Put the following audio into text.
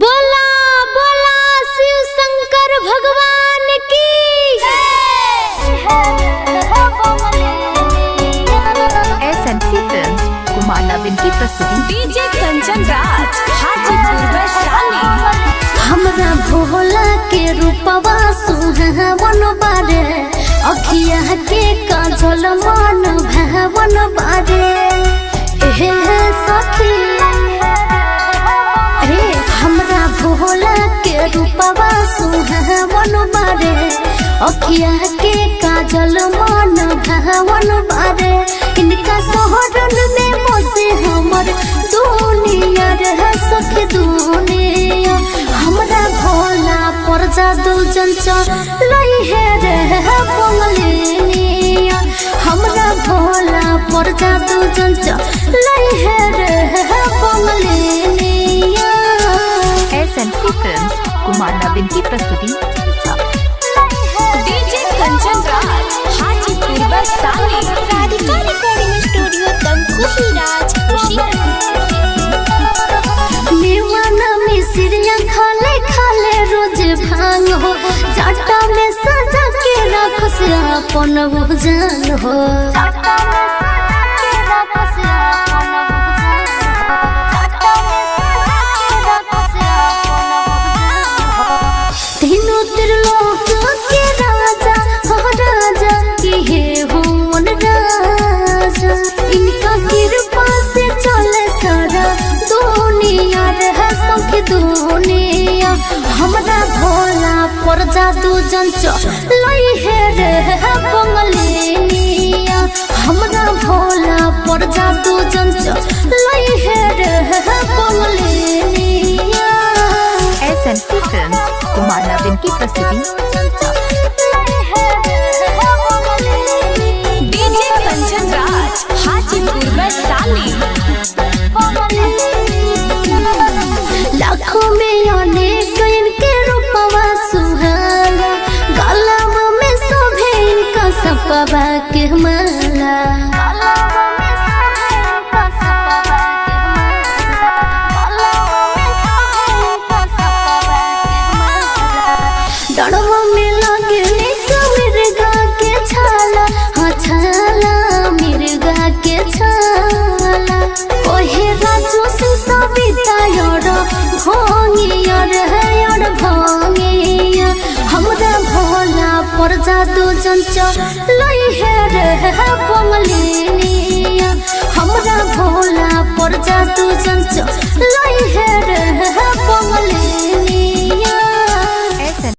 बोला बोला शिव शंकर भगवान की एसएनसी फिल्म्स कुमार नवीन की प्रस्तुति डीजे कंचन राज हाजीपुर वैशाली। हमरा भोला के रूपवा सुहावन बारे अखिया के काजल मन भावन बारे हे सखी हमरा भोला के रूपवा सुहावन बारे अखिया के काजल मन भावन बारे इनका शहरन में बसे हमर दुनिया रे सखी दुनिया हमरा भोला पर जादू चंचल है रे बंगलिनिया हमरा भोला पर जादू चंचल है रे बंगलिनिया। एसएनसी फिल्म्स कुमार नवीन की प्रस्तुति DJ Kanchan Raj Hajipur Vaishali. Radhika recording studio Tamkuhi राज मेवाना मिसरिया खाले खाले रोज भांग हो जाटा में सजा के रख से अपन भोजन हो तीनों त्रिलोक के राजा हो राजा की है भुवन राजा इनका कृपा से चले सारा दुनिया रह सखी दुनिया हमरा भोला पर जादू चंचल है रे बंगलिनिया हमरा भोला पर जादू चंचल है रे बंगलिनिया। एसएनसी फिल्म्स कुमार नवीन की प्रस्तुति डीजे कंचन राज हाजीपुर वैशाली। लाखों में अनेक इनके रूपवा सुहाना गलवा में शोभे इनका सपवा के माला डड़वा में लगे मिर्गा के छाला हाँ छाला मिर्गा के छाला ओहे राजू से सविता यार भोंगिया रे भोंगिया हमरा भोला पर जादू चंचल है रे बंगलिनिया हमरा भोला पर जादू चंचल है रे